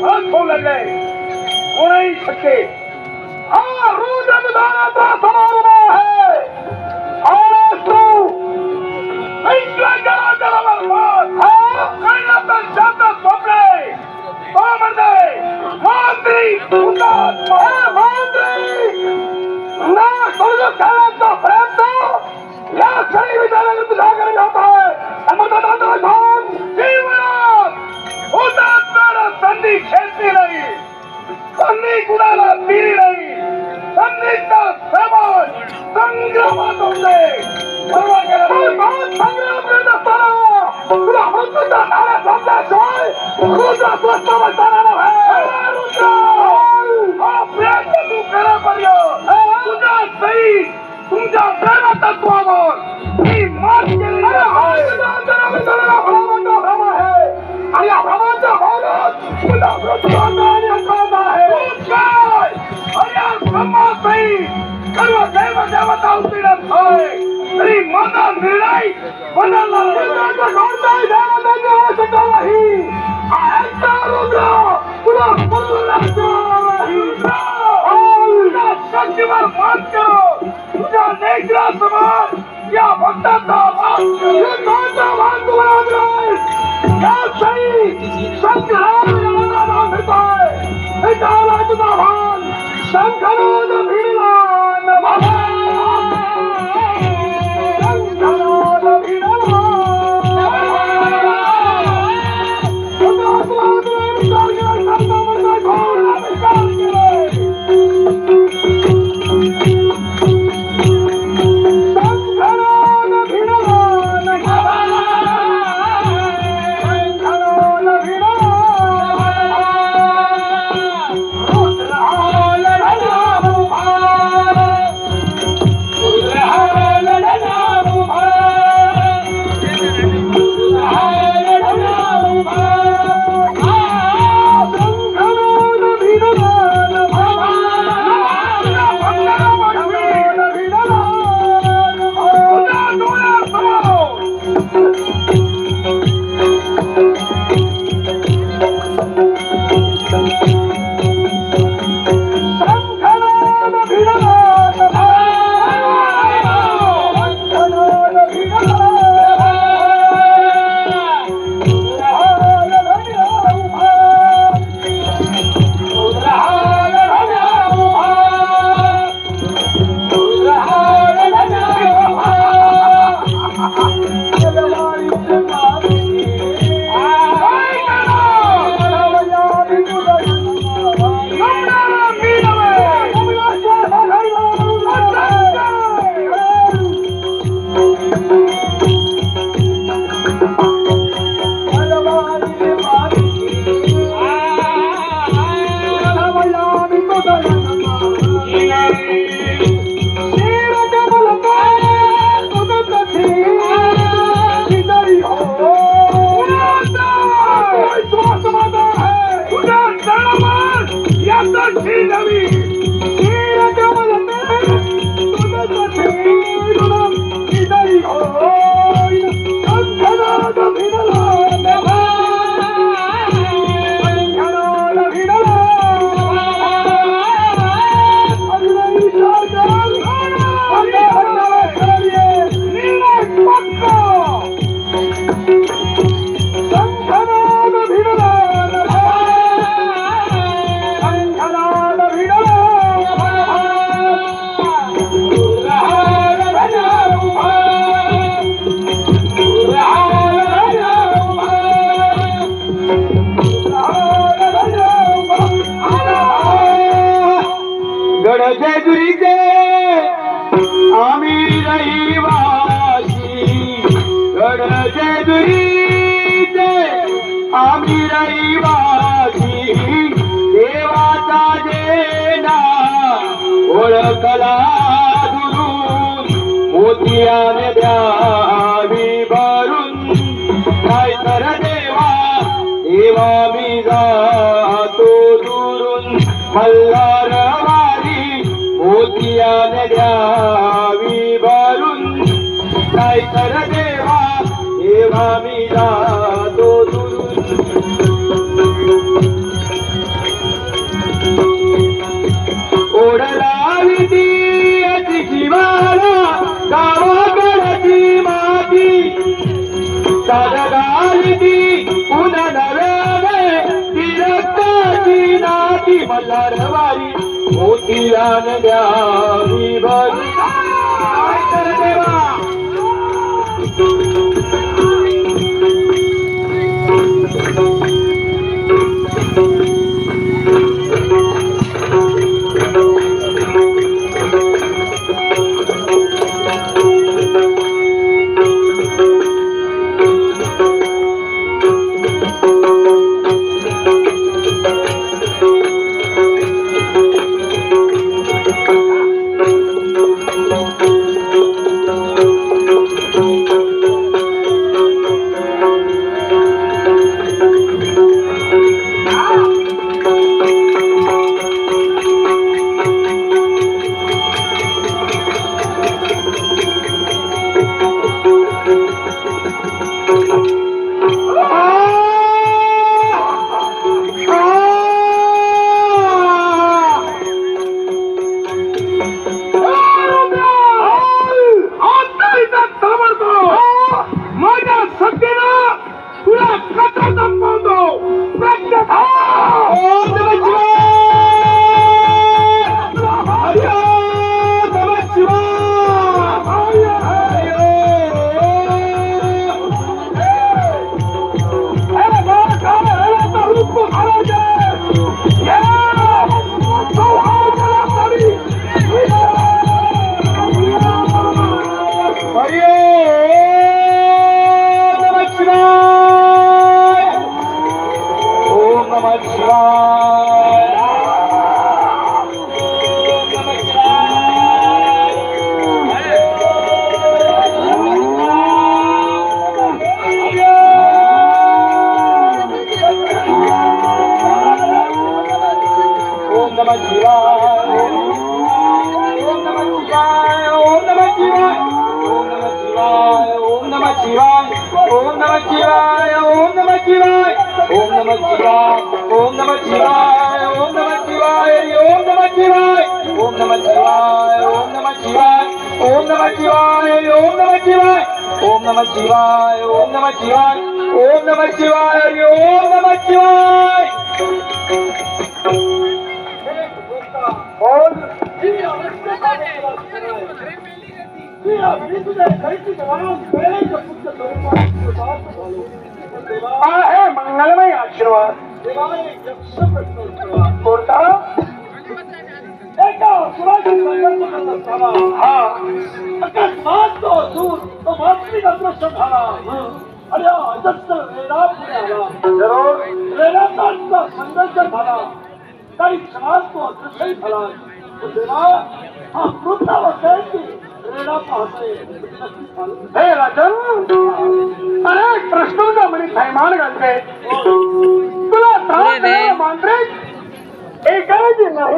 फरक होऊ लागले कोणाही शक्य हा रोज अनुदानाचा समारोह आहे आज तू ऐकला जरा जरा बरबाद हा कैलासा शब्द सोपले तो म्हणते मंत्री हुतात्मा मंत्री ना समजून घेण्याचा प्रयत्न या क्षणी विचाराने तुझ्या घरी होत आहे मतदानाचा ध्यान जीवनात हुतात्म्याला संधी खेचली नाही संधी कुणाला दिली नाही संधीचा समाज संग्रामात होते संग्राम करत असताना तुला मृत्यूचा नारा समजाशिवाय रुद्र स्वस्त बसताना हा प्रयत्न तू करेपर्यंत तुझ्या सही तुमच्या प्रेम तत्वावर मी मात केलेली आहे आणि या भ्रमाच्या भावनात तुला मृत्यूचा सर्व देव देवता उत्तीर्ण आहे तरी माझा निर्णय बदलला कोणताही देवताची आवश्यकता नाही तुला शक्तीवर मात करो तुझ्या नेत्रासमोर या भक्ताचा मान तुला या सही संग्राम नाव घेतोय हे झाला तुझा भान शंकरान भिडला ओळखला दुरून मोतियाने द्यावी भरून काय तर देवा देवा मी जातो दुरून मल्हार वारी मोतियाने द्यावी भरून काय तर देवा देवा मी जातो दुरून मल्हारवारी मोतियान द्यावी भरून काय कर देवा आहे मंगलमय आशीर्वाद कोणता हा अकस्मात तो दूर तो मातृ अदृश्य झाला अरे अजस्त वेळा पुढे आला जरूर वेळाचा संघर्ष झाला काही क्षणात तो अदृश्य झाला तेव्हा हा मृतावस्थेची वेळा पाहतोय हे राजन अरे प्रश्न म्हणे थैमान घालते तुला त्रास मांत्रिक एकाची नाही